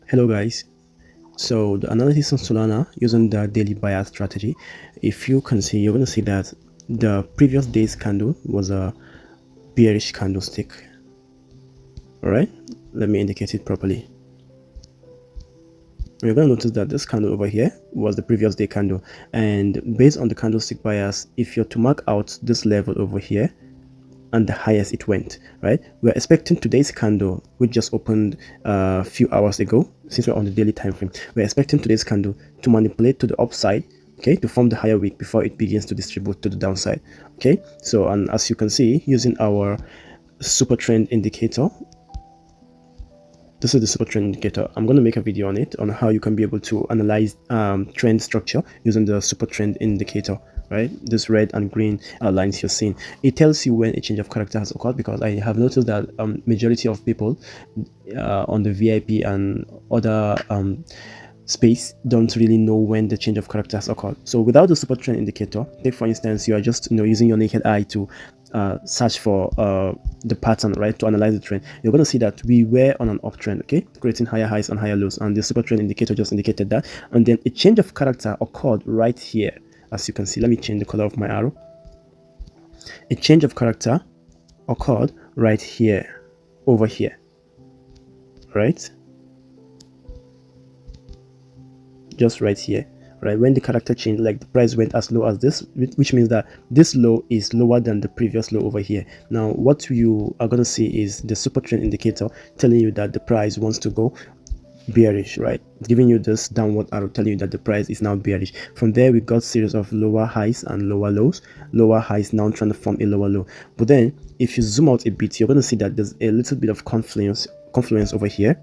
Hello guys. So the analysis on Solana using the daily bias strategy, if you can see, you're going to see that the previous day's candle was a bearish candlestick. All right, let me indicate it properly. You're going to notice that this candle over here was the previous day candle, and based on the candlestick bias, if you're to mark out this level over here and the highest it went, right, we're expecting today's candle, which just opened a few hours ago, since we're on the daily time frame, we're expecting today's candle to manipulate to the upside, okay, to form the higher wick before it begins to distribute to the downside. Okay, so and as you can see, using our super trend indicator, this is the super trend indicator. I'm going to make a video on it, on how you can be able to analyze trend structure using the super trend indicator, right? This red and green lines you're seeing, it tells you when a change of character has occurred, because I have noticed that majority of people on the VIP and other space don't really know when the change of character has occurred. So without the super trend indicator, take for instance, you are just using your naked eye to search for the pattern, right, to analyze the trend. You're going to see that we were on an uptrend, okay, creating higher highs and higher lows, and the super trend indicator just indicated that. And then a change of character occurred right here, as you can see. Let me change the color of my arrow. A change of character occurred right here, over here, right, just right here, right, when the character changed, like the price went as low as this, which means that this low is lower than the previous low over here. Now what you are going to see is the super trend indicator telling you that the price wants to go bearish, right, giving you this downward arrow telling you that the price is now bearish. From there we got series of lower highs and lower lows, lower highs now trying to form a lower low. But then if you zoom out a bit, you're going to see that there's a little bit of confluence over here.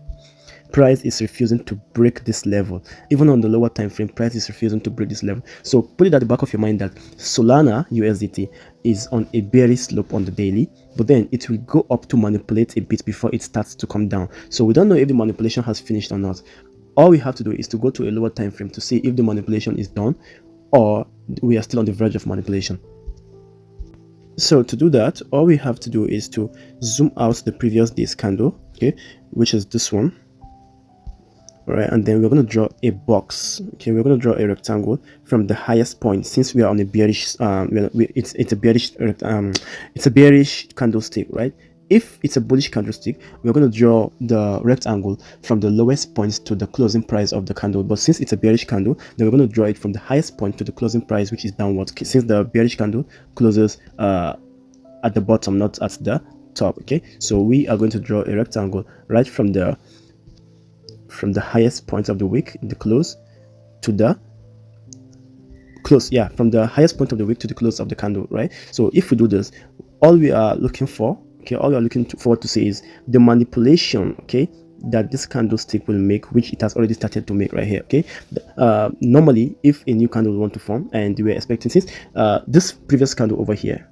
Price is refusing to break this level. Even on the lower time frame, price is refusing to break this level. So put it at the back of your mind that Solana USDT is on a bearish slope on the daily, but then it will go up to manipulate a bit before it starts to come down. So we don't know if the manipulation has finished or not. All we have to do is to go to a lower time frame to see if the manipulation is done or we are still on the verge of manipulation. So to do that, all we have to do is to zoom out the previous day's candle, okay, which is this one. All right, and then we're going to draw a box. Okay, we're going to draw a rectangle from the highest point, since we are on a bearish it's a bearish candlestick, right? If it's a bullish candlestick, we're going to draw the rectangle from the lowest point to the closing price of the candle. But since it's a bearish candle, then we're going to draw it from the highest point to the closing price, which is downward, since the bearish candle closes at the bottom, not at the top. Okay, so we are going to draw a rectangle right from the highest point of the wick, the close, to the close, yeah, from the highest point of the wick to the close of the candle, right? So if we do this, all we are looking for, okay, all we are looking forward to see is the manipulation, okay, that this candlestick will make, which it has already started to make right here. Okay, normally if a new candle want to form, and we're expecting, since this previous candle over here,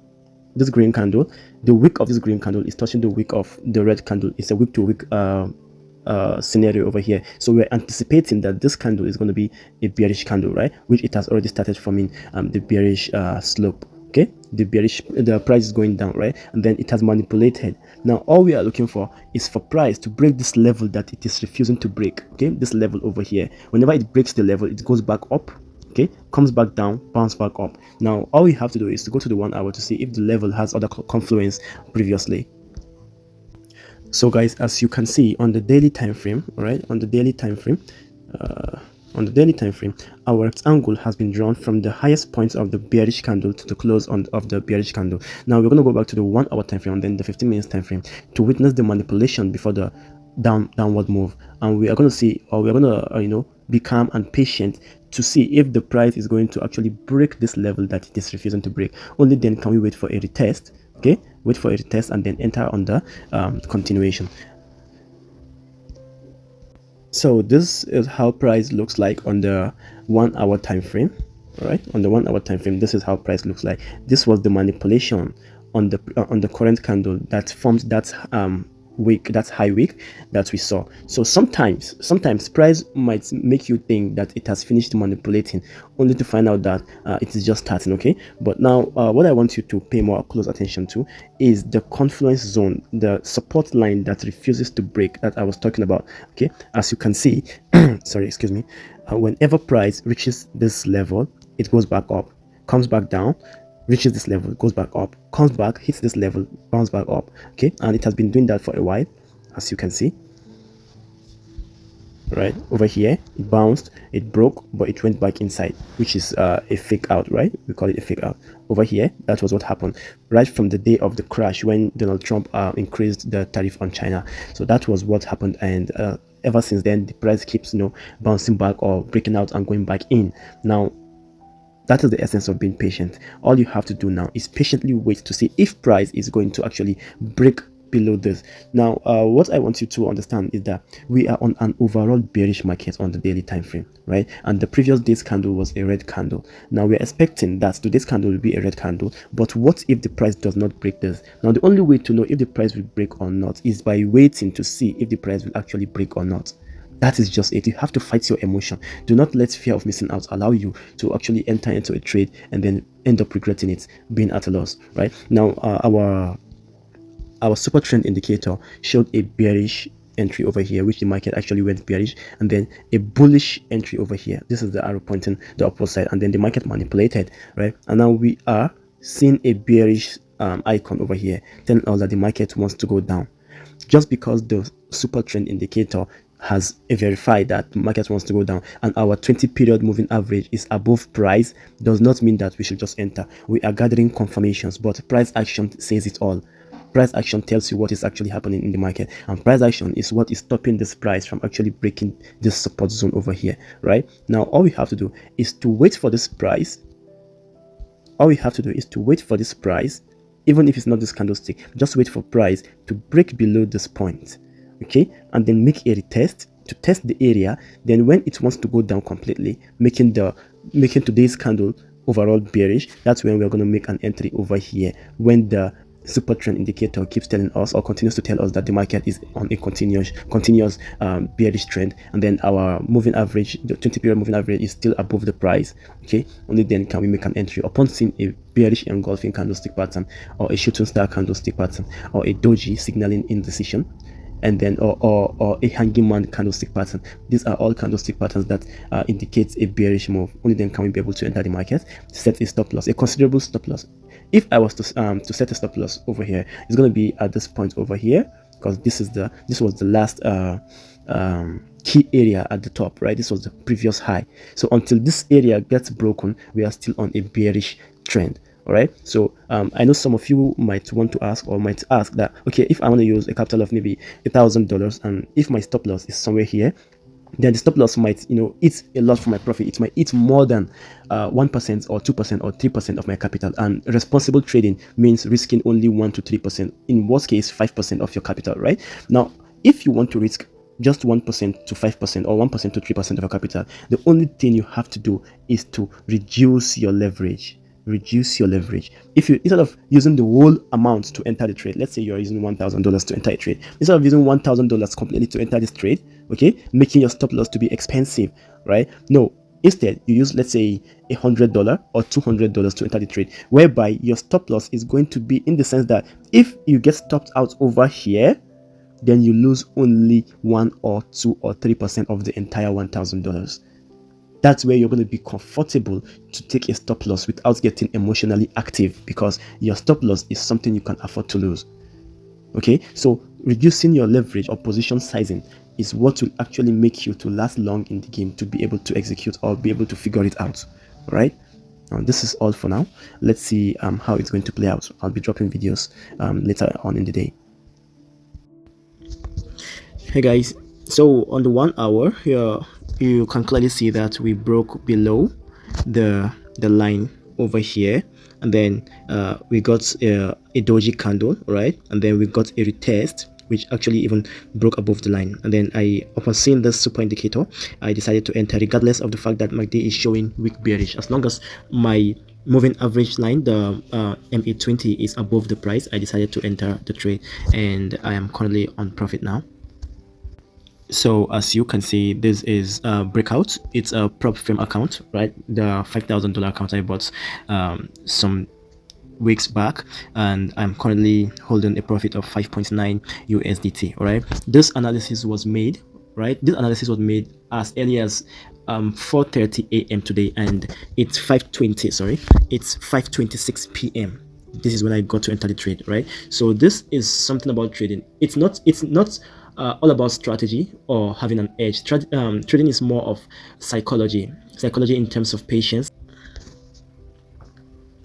this green candle, the wick of this green candle is touching the wick of the red candle. It's a wick to wick scenario over here. So we're anticipating that this candle is going to be a bearish candle, right, which it has already started forming the bearish slope. Okay, the price is going down, right, and then it has manipulated. Now all we are looking for is for price to break this level that it is refusing to break. Okay, this level over here, whenever it breaks the level, it goes back up, okay, comes back down, bounce back up. Now all we have to do is to go to the 1 hour to see if the level has other confluence previously. So guys, as you can see on the daily time frame, right, on the daily time frame, our rectangle has been drawn from the highest point of the bearish candle to the close of the bearish candle. Now we're going to go back to the 1 hour time frame and then the 15 minutes time frame to witness the manipulation before the downward move, and we are going to see, or we're going to be calm and patient to see if the price is going to actually break this level that it is refusing to break. Only then can we wait for a retest. Okay, wait for a retest and then enter on the continuation. So this is how price looks like on the 1 hour time frame. All right, on the 1 hour time frame, this is how price looks like. This was the manipulation on the current candle that formed that wick, that high wick that we saw. So sometimes price might make you think that it has finished manipulating, only to find out that it is just starting. Okay, but now what I want you to pay more close attention to is the confluence zone, the support line that refuses to break, that I was talking about. Okay, as you can see, sorry, excuse me, whenever price reaches this level, it goes back up, comes back down, reaches this level, goes back up, comes back, hits this level, bounce back up. Okay, and it has been doing that for a while, as you can see. Right over here, it bounced, it broke, but it went back inside, which is a fake out, right? We call it a fake out. Over here, that was what happened right from the day of the crash when Donald Trump increased the tariff on China. So that was what happened, and ever since then the price keeps, you know, bouncing back or breaking out and going back in. Now that is the essence of being patient. All you have to do now is patiently wait to see if price is going to actually break below this. Now what I want you to understand is that we are on an overall bearish market on the daily time frame, right? And the previous day's candle was a red candle. Now we're expecting that today's candle will be a red candle, but what if the price does not break this? Now the only way to know if the price will break or not is by waiting to see if the price will actually break or not. That is just it. You have to fight your emotion. Do not let fear of missing out allow you to actually enter into a trade and then end up regretting it, being at a loss, right? Now our super trend indicator showed a bearish entry over here, which the market actually went bearish, and then a bullish entry over here. This is the arrow pointing the upward side, and then the market manipulated, right? And now we are seeing a bearish icon over here telling us that the market wants to go down. Just because the super trend indicator has verified that the market wants to go down and our 20-period moving average is above price does not mean that we should just enter. We are gathering confirmations, but price action says it all. Price action tells you what is actually happening in the market, and price action is what is stopping this price from actually breaking this support zone over here. Right now, all we have to do is to wait for this price. Even if it's not this candlestick, just wait for price to break below this point, okay, and then make a retest to test the area. Then when it wants to go down completely, making today's candle overall bearish, that's when we're going to make an entry over here, when the super trend indicator keeps telling us or continues to tell us that the market is on a continuous bearish trend, and then our moving average, the 20-period moving average, is still above the price. Okay, only then can we make an entry upon seeing a bearish engulfing candlestick pattern, or a shooting star candlestick pattern, or a doji signaling indecision, and then or a hanging man candlestick pattern. These are all candlestick patterns that indicate a bearish move. Only then can we be able to enter the market, set a stop loss, a considerable stop loss. If I was to set a stop loss over here, it's going to be at this point over here, because this was the last key area at the top, right? This was the previous high. So until this area gets broken, we are still on a bearish trend. All right, so I know some of you might want to ask, or might ask that, okay, if I want to use a capital of maybe $1,000, and if my stop loss is somewhere here, then the stop loss might, you know, eat a lot for my profit. It might eat more than 1% or 2% or 3% of my capital. And responsible trading means risking only 1 to 3%, in worst case 5% of your capital, right? Now, if you want to risk just 1% to 5% or 1% to 3% of your capital, the only thing you have to do is to reduce your leverage. Reduce your leverage. If you, instead of using the whole amount to enter the trade, let's say you're using $1,000 to enter a trade, instead of using $1,000 completely to enter this trade, okay, making your stop loss to be expensive, right? No, instead you use, let's say, $100 or $200 to enter the trade, whereby your stop loss is going to be in the sense that if you get stopped out over here, then you lose only 1 or 2 or 3% of the entire $1,000. That's where you're going to be comfortable to take a stop loss without getting emotionally active, because your stop loss is something you can afford to lose. Okay, so reducing your leverage or position sizing is what will actually make you to last long in the game, to be able to execute or be able to figure it out. All right, now this is all for now. Let's see how it's going to play out. I'll be dropping videos later on in the day. Hey guys, so on the 1 hour here, you can clearly see that we broke below the line over here, and then we got a doji candle, right? And then we got a retest which actually even broke above the line, and then upon seeing this super indicator, I decided to enter, regardless of the fact that my day is showing weak bearish. As long as my moving average line, the MA20 is above the price. I decided to enter the trade, and I am currently on profit now. So as you can see, this is a breakout. It's a prop firm account, right? The $5,000 account I bought some weeks back, and I'm currently holding a profit of 5.9 USDT. All right, this analysis was made, as early as 4:30 a.m. today, and it's 5:20. Sorry, it's 5:26 p.m. This is when I got to enter the trade, right? So this is something about trading. It's not all about strategy or having an edge. Trading is more of psychology in terms of patience.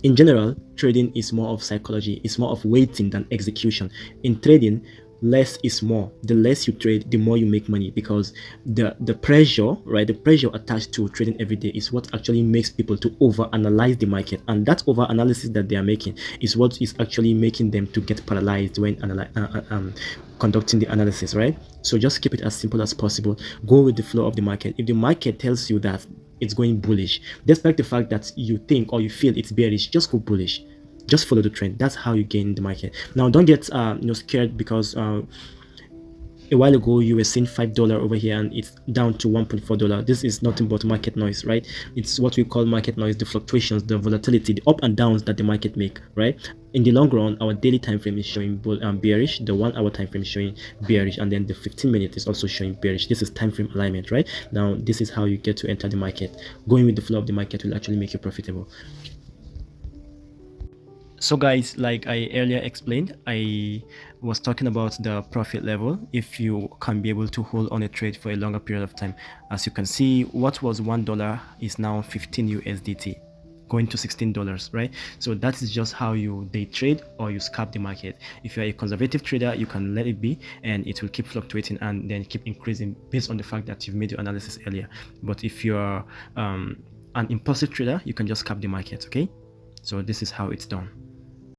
In general, trading is more of psychology. It's more of waiting than execution. In trading, less is more. The less you trade, the more you make money, because the pressure, right, the pressure attached to trading every day is what actually makes people to overanalyze the market, and that overanalysis that they are making is what is actually making them to get paralyzed when conducting the analysis, right? So just keep it as simple as possible. Go with the flow of the market. If the market tells you that it's going bullish, despite the fact that you think or you feel it's bearish, just go bullish. Just follow the trend. That's how you gain the market. Now, don't get scared, because a while ago you were seeing $5 over here and it's down to $1.4. This is nothing but market noise, right? It's what we call market noise, the fluctuations, the volatility, the up and downs that the market make, right? In the long run, our daily time frame is showing bearish, the 1 hour time frame is showing bearish, and then the 15-minute is also showing bearish. This is time frame alignment, right? Now, this is how you get to enter the market. Going with the flow of the market will actually make you profitable. So guys, like I earlier explained, I was talking about the profit level if you can be able to hold on a trade for a longer period of time. As you can see, what was $1 is now 15 USDT, going to $16, right? So that is just how you day trade or you scalp the market. If you're a conservative trader, you can let it be and it will keep fluctuating and then keep increasing based on the fact that you've made your analysis earlier. But if you're an impulsive trader, you can just scalp the market. Okay, so this is how it's done.